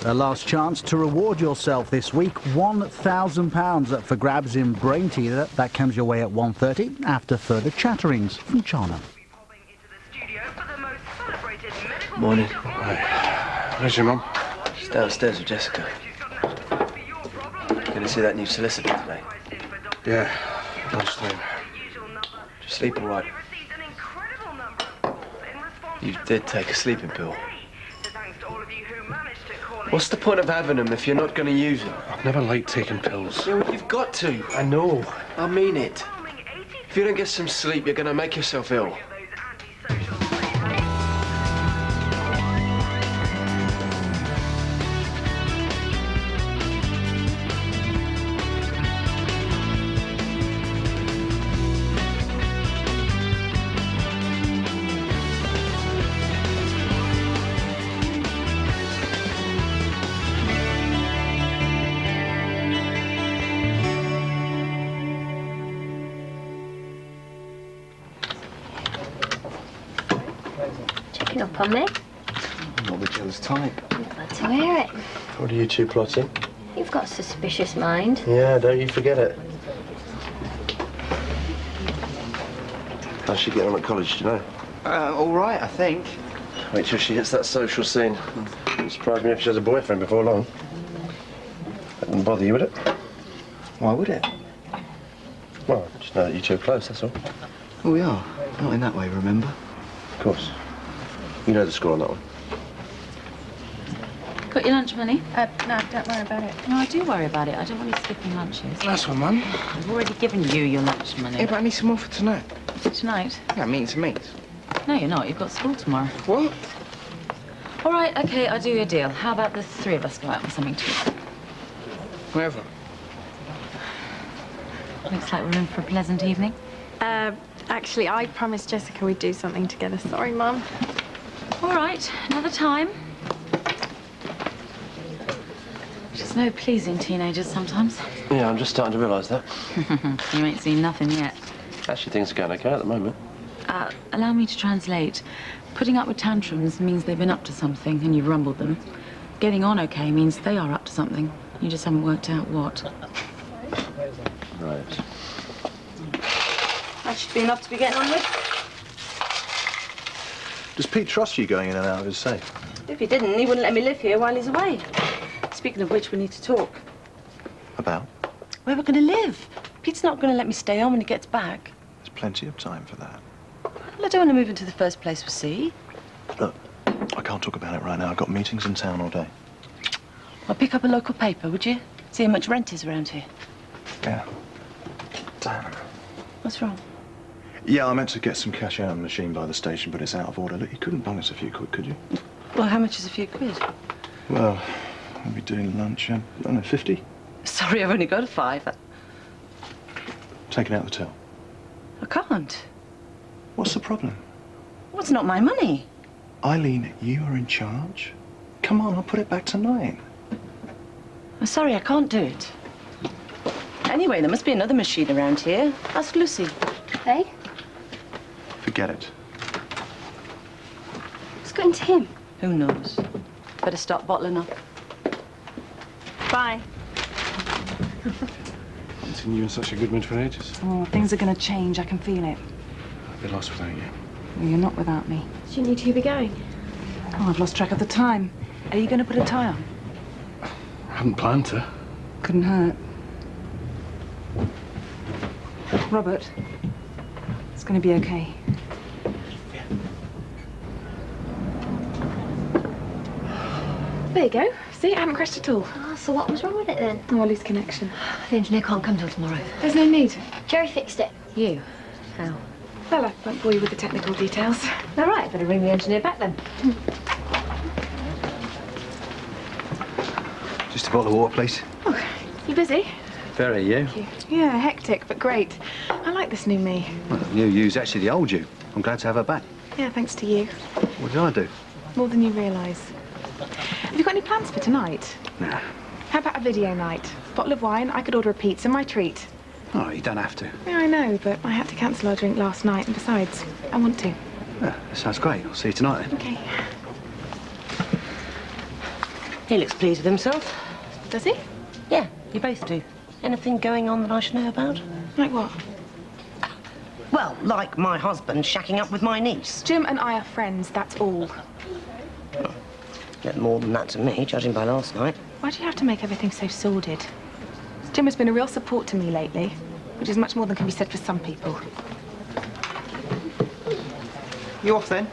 A last chance to reward yourself this week. £1,000 up for grabs in Brain Teether. That comes your way at 1:30 after further chatterings from Chana. Morning. Hi. Where's your mum? She's downstairs with Jessica. Going to see that new solicitor today? Yeah, lunchtime. Just sleep all right. You did take a sleeping pill. What's the point of having them if you're not going to use them? I've never liked taking pills. Yeah, well, you've got to. I know. I mean it. If you don't get some sleep, you're going to make yourself ill. Checking up on me? Not the jealous type. I'm glad to hear it. What are you two plotting? You've got a suspicious mind. Yeah, don't you forget it. How's she getting on at college, do you know? All right, I think. Wait till she hits that social scene. Wouldn't surprise me if she has a boyfriend before long. That wouldn't bother you, would it? Why would it? Well, just know that you two are close, that's all. Well, we are. Not in that way, remember? Of course. You know the score on that one. Got your lunch money? No, don't worry about it. No, I do worry about it. I don't want you skipping lunches. Nice one, Mum. I've already given you your lunch money. Yeah, but I need some more for tonight. Tonight? Yeah, meat to meat. No, you're not. You've got school tomorrow. What? All right, OK, I'll do you a deal. How about the three of us go out for something to eat? Wherever. Looks like we're in for a pleasant evening. Actually, I promised Jessica we'd do something together. Sorry, Mum. All right, another time. Just no pleasing teenagers sometimes. Yeah, I'm just starting to realise that. You ain't seen nothing yet. Actually, things are going okay at the moment. Allow me to translate. Putting up with tantrums means they've been up to something and you've rumbled them. Getting on okay means they are up to something. You just haven't worked out what. Right. That should be enough to be getting on with. Does Pete trust you going in and out of his safe? If he didn't, he wouldn't let me live here while he's away. Speaking of which, we need to talk. About? Where we're going to live. Pete's not going to let me stay on when he gets back. There's plenty of time for that. Well, I don't want to move into the first place we see. Look, I can't talk about it right now. I've got meetings in town all day. I'll pick up a local paper, would you? See how much rent is around here. Yeah. Damn. What's wrong? Yeah, I meant to get some cash out of the machine by the station, but it's out of order. Look, you couldn't bung us a few quid, could you? Well, how much is a few quid? Well, we'll be doing lunch, I don't know, 50? Sorry, I've only got a fiver. Taking out the till. I can't. What's the problem? Well, it's not my money. Eileen, you are in charge. Come on, I'll put it back to 9. I'm sorry, I can't do it. Anyway, there must be another machine around here. Ask Lucy. Hey? Forget it. What's got into him? Who knows? Better stop bottling up. Bye. Haven't seen you in such a good mood for ages. Oh, things are going to change. I can feel it. I'd be lost without you. Well, you're not without me. Shouldn't you two be going? Oh, I've lost track of the time. Are you going to put a tie on? I hadn't planned to. Couldn't hurt. Robert, it's going to be okay. There you go. See, I haven't crashed at all. Oh, so what was wrong with it then? Oh, I lose connection. The engineer can't come till tomorrow. There's no need. Jerry fixed it. You? How? Well, I won't bore you with the technical details. All right, better ring the engineer back then. Just a bottle of water, please. Oh, you busy? Very, you? Thank you. Yeah, hectic, but great. I like this new me. Well, the new you's actually the old you. I'm glad to have her back. Yeah, thanks to you. What did I do? More than you realise. Have you got any plans for tonight? Nah. How about a video night? Bottle of wine, I could order a pizza, my treat. Oh, you don't have to. Yeah, I know, but I had to cancel our drink last night, and besides, I want to. Yeah, that sounds great. I'll see you tonight then. Okay. He looks pleased with himself. Does he? Yeah, you both do. Anything going on that I should know about? Like what? Well, like my husband shacking up with my niece. Jim and I are friends, that's all. Bit more than that to me, judging by last night. Why do you have to make everything so sordid? Jim has been a real support to me lately, which is much more than can be said for some people. You off then?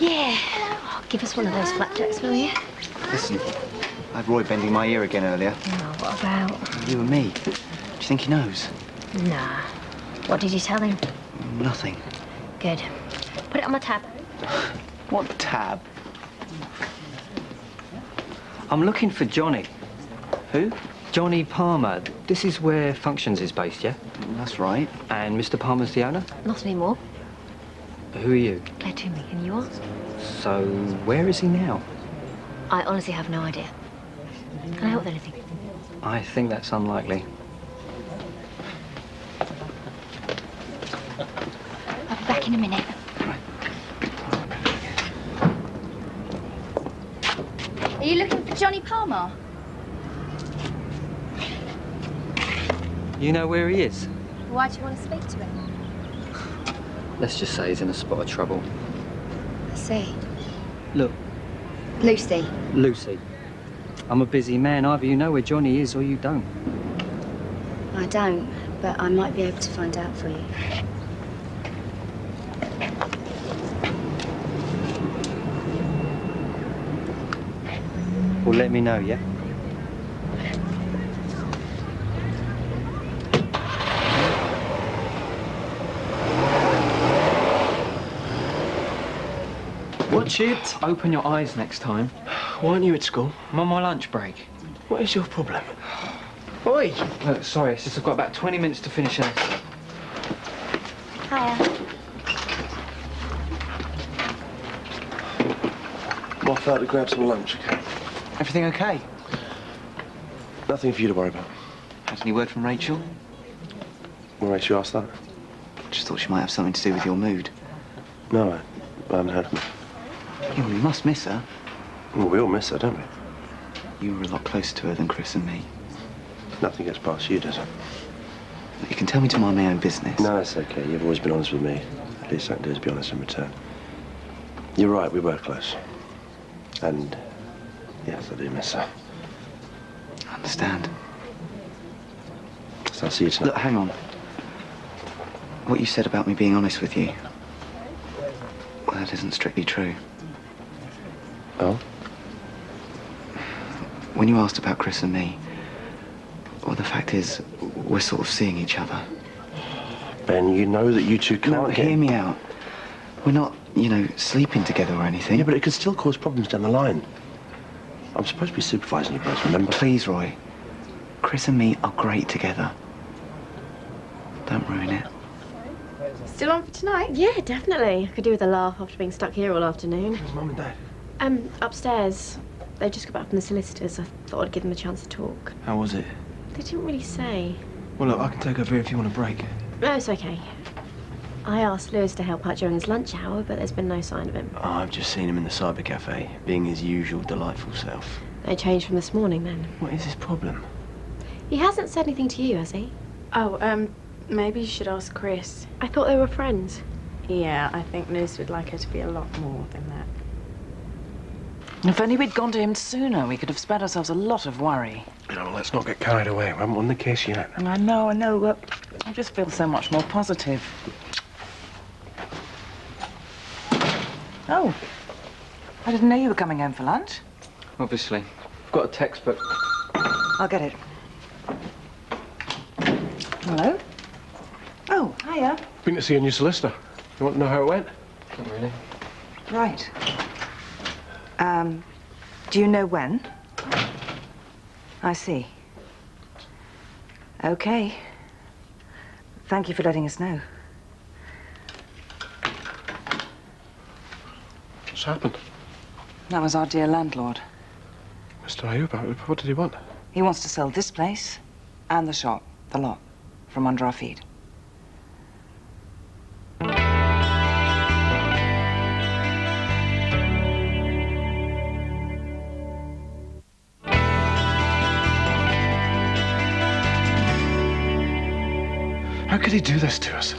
Yeah. Oh, give us one of those flapjacks, will you? Listen, I had Roy bending my ear again earlier. Oh, what about? You and me. Do you think he knows? Nah. What did you tell him? Nothing. Good. Put it on my tab. What tab? I'm looking for Johnny. Who? Johnny Palmer. This is where Functions is based, yeah? That's right. And Mr. Palmer's the owner? Not anymore. Who are you? Claire Toomey, and you are? So, where is he now? I honestly have no idea. Can I help with anything? I think that's unlikely. I'll be back in a minute. Are you looking for Johnny Palmer? You know where he is? Why do you want to speak to him? Let's just say he's in a spot of trouble. I see. Look, Lucy. Lucy. I'm a busy man. Either you know where Johnny is or you don't. I don't, but I might be able to find out for you. Well, let me know, yeah? Watch it. Open your eyes next time. Why aren't you at school? I'm on my lunch break. What is your problem? Oi! Look, sorry, it's just I've got about 20 minutes to finish this. Hiya. I'm off out to grab some lunch, okay? Everything okay? Nothing for you to worry about. Had any word from Rachel? What makes you ask that? Just thought she might have something to do with your mood. No, I haven't heard from her. Yeah, well, you must miss her. Well, we all miss her, don't we? You were a lot closer to her than Chris and me. Nothing gets past you, does it? You can tell me to mind my own business. No, it's okay. You've always been honest with me. The least I can do is be honest in return. You're right, we were close. And, yes, I do miss her. I understand. So I'll see you tonight. Look, hang on. What you said about me being honest with you, well, that isn't strictly true. Oh? When you asked about Chris and me, well, the fact is, we're sort of seeing each other. Ben, you know that you two can't No, get... hear me out. We're not, you know, sleeping together or anything. Yeah, but it could still cause problems down the line. I'm supposed to be supervising you both, remember? Please, Roy. Chris and me are great together. Don't ruin it. Still on for tonight? Yeah, definitely. I could do with a laugh after being stuck here all afternoon. Where's Mum and Dad? Upstairs. They just got back from the solicitors. I thought I'd give them a chance to talk. How was it? They didn't really say. Well, look, I can take over here if you want a break. No, it's okay. I asked Lewis to help out during his lunch hour, but there's been no sign of him. Oh, I've just seen him in the cyber cafe, being his usual delightful self. They changed from this morning, then. What is his problem? He hasn't said anything to you, has he? Oh, maybe you should ask Chris. I thought they were friends. Yeah, I think Liz would like her to be a lot more than that. If only we'd gone to him sooner, we could have spared ourselves a lot of worry. You know, let's not get carried away. We haven't won the case yet. I know, but I just feel so much more positive. Oh, I didn't know you were coming home for lunch. Obviously. I've got a textbook. I'll get it. Hello? Oh, hiya. Been to see a new solicitor. You want to know how it went? Not really. Right. Do you know when? I see. Okay. Thank you for letting us know. What's happened? That was our dear landlord. Mr. Ayuba, what did he want? He wants to sell this place and the shop, the lot, from under our feet. How could he do this to us?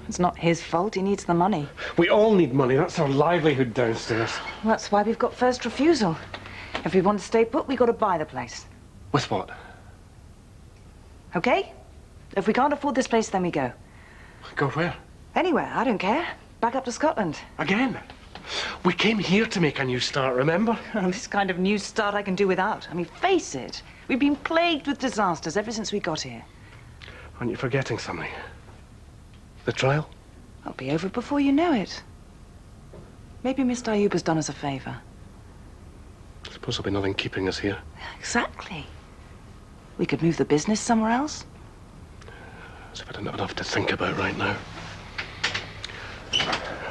It's not his fault. He needs the money. We all need money. That's our livelihood downstairs. Well, that's why we've got first refusal. If we want to stay put, we got to buy the place. With what? Okay? If we can't afford this place, then we go. Go where? Anywhere, I don't care. Back up to Scotland. Again? We came here to make a new start, remember? This kind of new start I can do without. I mean, face it. We've been plagued with disasters ever since we got here. Aren't you forgetting something? The trial? I'll be over before you know it. Maybe Mr. Ayub has done us a favor. I suppose there'll be nothing keeping us here. Exactly. We could move the business somewhere else. As if I didn't have enough to think about right now.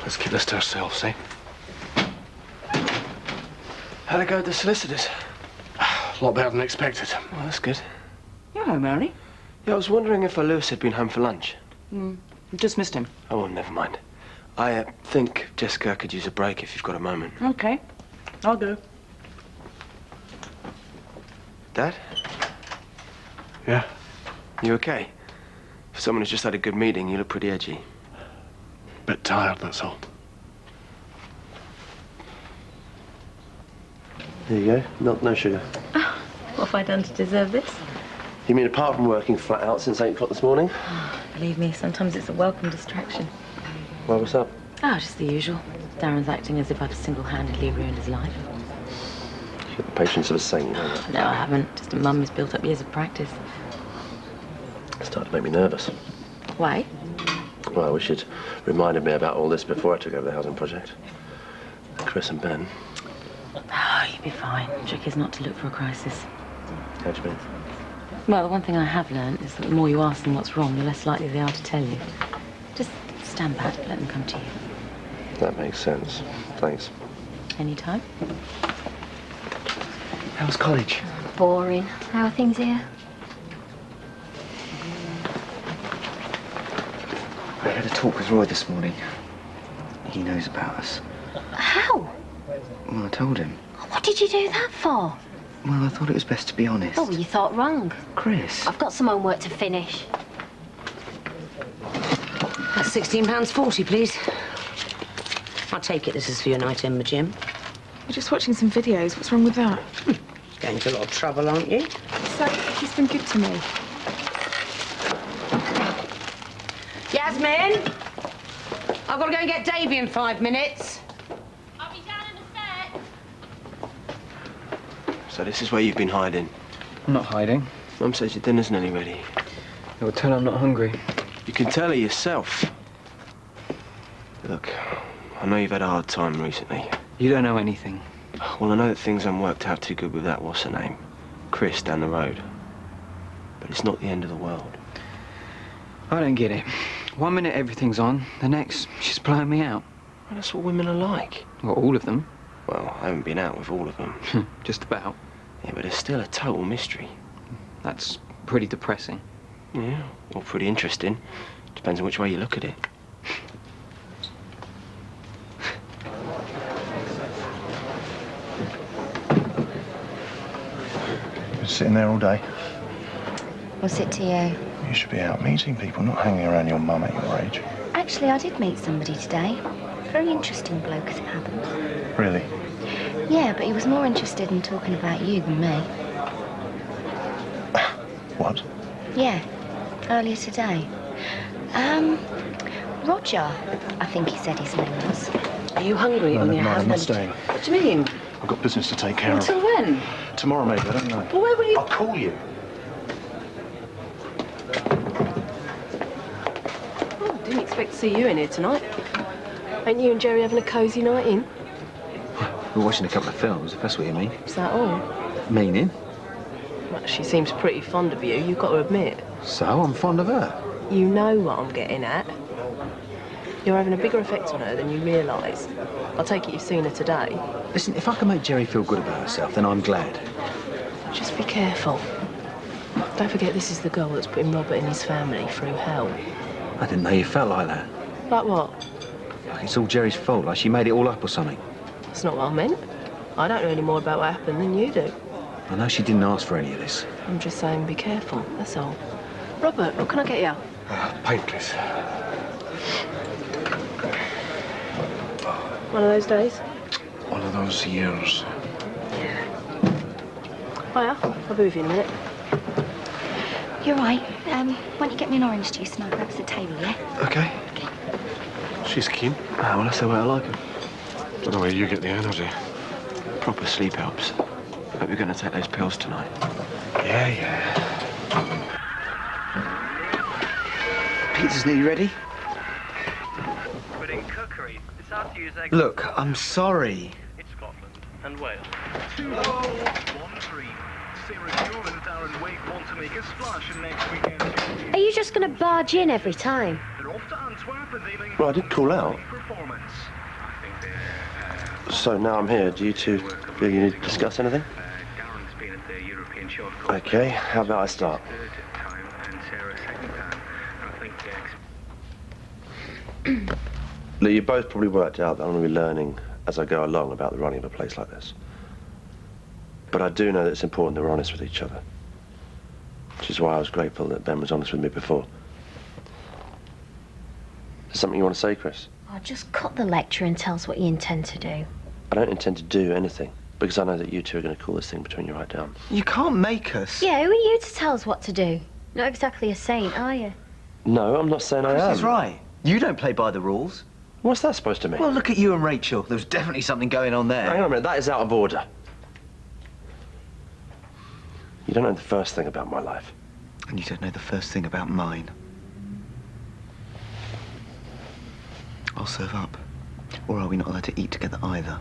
Let's keep this to ourselves, eh? How'd it go with the solicitors? A lot better than expected. Well, that's good. You're home early. Yeah, I was wondering if Lewis had been home for lunch. You just missed him. Oh, well, never mind. I think Jessica could use a break if you've got a moment. Okay. I'll go. Dad? Yeah? You okay? For someone who's just had a good meeting, you look pretty edgy. Bit tired, that's all. There you go. Milk, no sugar. Oh, what have I done to deserve this? You mean apart from working flat out since 8 o'clock this morning? Oh, believe me, sometimes it's a welcome distraction. Well, what's up? Oh, just the usual. Darren's acting as if I've single-handedly ruined his life. You've got the patience of a saint, you know that. No, I haven't. Just a mum who's built up years of practice. It's starting to make me nervous. Why? Well, I wish you'd reminded me about all this before I took over the housing project. Chris and Ben. Oh, you'll be fine. The trick is not to look for a crisis. How do you mean? Well, the one thing I have learned is that the more you ask them what's wrong, the less likely they are to tell you. Just stand back, let them come to you. That makes sense. Thanks. Anytime. How's college? Boring. How are things here? I had a talk with Roy this morning. He knows about us. How? Well, I told him. What did you do that for? Well, I thought it was best to be honest. Oh, well, you thought wrong. Chris. I've got some homework to finish. That's £16.40, please. I'll take it this is for your night in the gym. We're just watching some videos. What's wrong with that? Going to a lot of trouble, aren't you? So, he's been good to me. Yasmin! I've got to go and get Davy in 5 minutes. I'll be down in a sec. So this is where you've been hiding? I'm not hiding. Mum says your dinner's nearly ready. You'll tell her I'm not hungry. You can tell her yourself. Look, I know you've had a hard time recently. You don't know anything. Well, I know that things haven't worked out too good with that, what's her name? Chris down the road. But it's not the end of the world. I don't get it. 1 minute everything's on, the next she's blowing me out. Well, that's what women are like. Well, all of them. Well, I haven't been out with all of them. Just about. Yeah, but it's still a total mystery. That's pretty depressing. Yeah, or pretty interesting. Depends on which way you look at it. Been sitting there all day. What's it to you? You should be out meeting people, not hanging around your mum at your age. Actually, I did meet somebody today. Very interesting bloke, as it happens. Really? Yeah, but he was more interested in talking about you than me. What? Yeah, earlier today. Roger, I think he said his name was. Are you hungry No, or never you mind, haven't I'm not had a- staying. What do you mean? I've got business to take care of. Until when? Tomorrow, maybe, I don't know. Well, where will you... I'll call you. Oh, didn't expect to see you in here tonight. Ain't you and Jerry having a cosy night in? We're watching a couple of films, if that's what you mean. Is that all? Meaning? Well, she seems pretty fond of you, you've got to admit. So, I'm fond of her. You know what I'm getting at. You're having a bigger effect on her than you realise. I take it you've seen her today. Listen, if I can make Jerry feel good about herself, then I'm glad. Just be careful. Don't forget this is the girl that's putting Robert and his family through hell. I didn't know you felt like that. Like what? Like it's all Jerry's fault, like she made it all up or something. That's not what I meant. I don't know any more about what happened than you do. I know she didn't ask for any of this. I'm just saying be careful, that's all. Robert, what can I get you? Pint, please. One of those days? One of those years. Hiya, I'll be with you in a minute. You're right. Why don't you get me an orange juice and I'll grab us a table, yeah? Okay. She's keen. Ah, well, that's the way I like 'em. Don't know where you get the energy. Proper sleep helps. Hope you're going to take those pills tonight. Yeah. Pizza's nearly ready. Look, I'm sorry. It's Scotland and Wales. 2-1-3. Sarah Newell and Darren Wake want to make a splash in next weekend's. Are you just going to barge in every time? They're off to Antwerp and they Well, I did call out. performance. So now I'm here. Do you two feel you need to discuss anything? Darren's been at the European Short Okay, how about I start? third time and Sarah second time. I think Look, you both probably worked out that I'm going to be learning as I go along about the running of a place like this. But I do know that it's important that we're honest with each other. Which is why I was grateful that Ben was honest with me before. Is there something you want to say, Chris? Oh, just cut the lecture and tell us what you intend to do. I don't intend to do anything, because I know that you two are going to call this thing between you right down. You can't make us. Yeah, who are you to tell us what to do? Not exactly a saint, are you? No, I'm not saying I am. He's right. You don't play by the rules. What's that supposed to mean? Well, look at you and Rachel. There's definitely something going on there. Hang on a minute, that is out of order. You don't know the first thing about my life. And you don't know the first thing about mine. I'll serve up. Or are we not allowed to eat together either?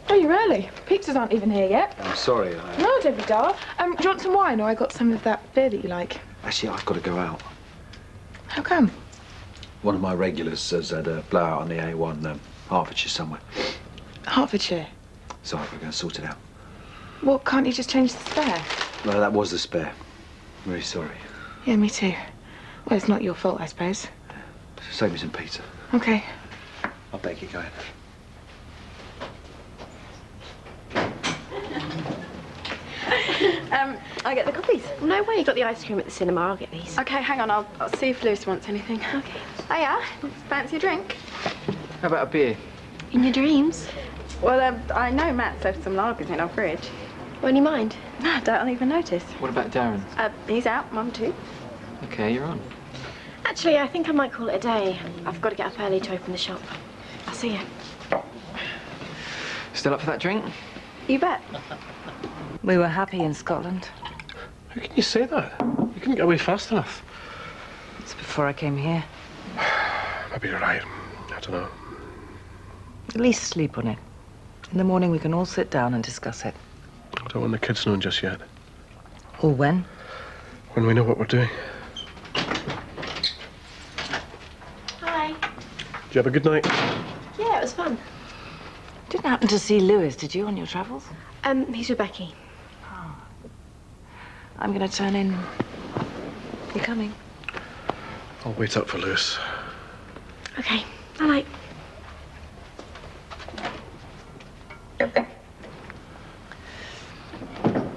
Oh, you're early. Pizzas aren't even here yet. I'm sorry. No, don't be dull. Do you want some wine, or I got some of that beer that you like? Actually, I've got to go out. How come? One of my regulars has had a blowout on the A1, Hertfordshire somewhere. Hertfordshire. So I'm going to sort it out. Well, can't you just change the spare? Well, that was the spare. Very sorry. Yeah, me too. Well, it's not your fault, I suppose. Save me some pizza. Okay. I'll beg you going. I get the coffees. No way, you got the ice cream at the cinema. I'll get these. Okay, hang on. I'll see if Lewis wants anything. Okay. Hiya. Fancy a drink? How about a beer? In your dreams? Well, I know Matt's left some lagers in our fridge. Won't you mind? No, I don't even notice. What about Darren? He's out. Mum too. Okay, you're on. Actually, I think I might call it a day. I've got to get up early to open the shop. I'll see you. Still up for that drink? You bet. We were happy in Scotland. How can you say that? You couldn't get away fast enough. It's before I came here. Maybe you're right. I don't know. At least sleep on it. In the morning we can all sit down and discuss it. I don't want the kids knowing just yet. Or when? When we know what we're doing. Hi. Did you have a good night? Yeah, it was fun. Didn't happen to see Lewis, did you, on your travels? He's with Becky. I'm going to turn in. You coming? I'll wait up for Lewis. Okay. Bye.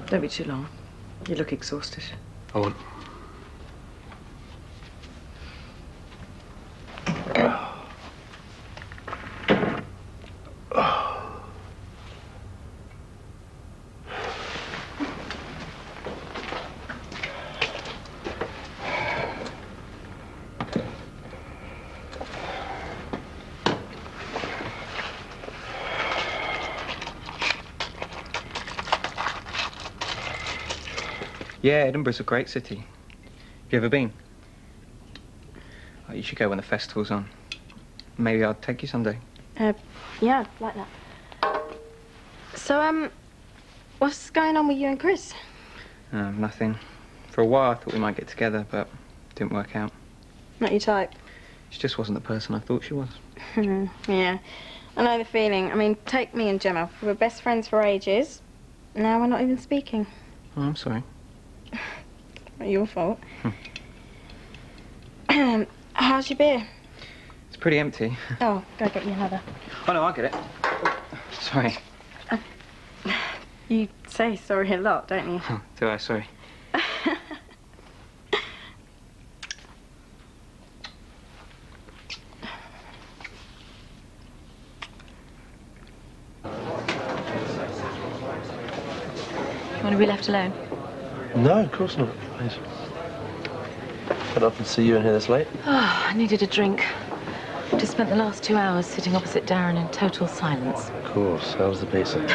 Don't be too long. You look exhausted. I won't. Yeah, Edinburgh's a great city. Have you ever been? Oh, you should go when the festival's on. Maybe I'll take you someday. Yeah, like that. So, what's going on with you and Chris? Nothing. For a while I thought we might get together, but it didn't work out. Not your type? She just wasn't the person I thought she was. Yeah, I know the feeling. I mean, take me and Gemma. We were best friends for ages. Now we're not even speaking. Oh, I'm sorry. Not your fault. How's your beer? It's pretty empty. Oh, go get me another. Oh, no, I'll get it. Sorry. You say sorry a lot, don't you? Oh, do I? Sorry. You want to be left alone? No, of course not. Please. I'd often see you in here this late. Oh, I needed a drink. Just spent the last 2 hours sitting opposite Darren in total silence. Of course. How's the pizza?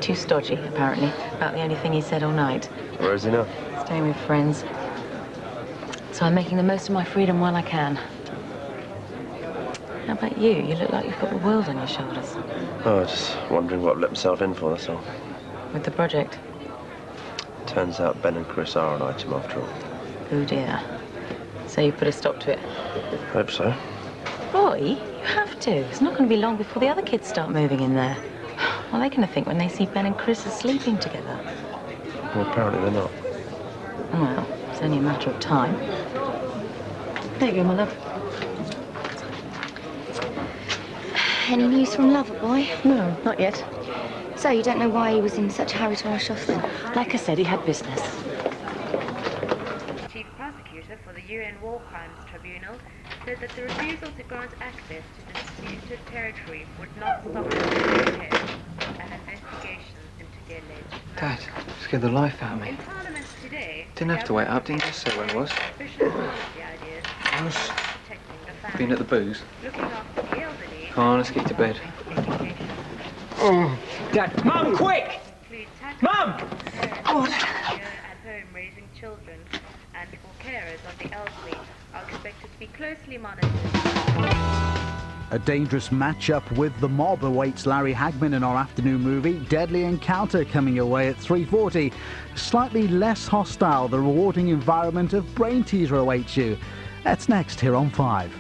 Too stodgy, apparently. About the only thing he said all night. Where is he now? Staying with friends. So I'm making the most of my freedom while I can. How about you? You look like you've got the world on your shoulders. Oh, just wondering what I've let myself in for, that's all. With the project? Turns out Ben and Chris are an item after all. Oh dear. So you put a stop to it? Hope so. Roy, you have to. It's not going to be long before the other kids start moving in there. What are they going to think when they see Ben and Chris are sleeping together? Well, apparently they're not. Well, it's only a matter of time. There you go, my love. Any news from Loverboy? No, not yet. So you don't know why he was in such a hurry to rush off then? Like I said, he had business. Chief Prosecutor for the UN War Crimes Tribunal said that the refusal to grant access to the disputed territory would not stop the protests and investigations into the alleged Dad, scared the life out of me. In Parliament today, Didn't have to wait up, didn't just say where it was. official policy ideas I was protecting the family, being at the booze. looking after the elderly, Come on, let's get to bed. Oh, Dad, Mum, quick! Mum! Oh. At home raising children and for carers of the elderly are expected to be closely monitored. A dangerous matchup with the mob awaits Larry Hagman in our afternoon movie. Deadly Encounter coming your way at 3:40. Slightly less hostile, the rewarding environment of Brain Teaser awaits you. That's next here on 5.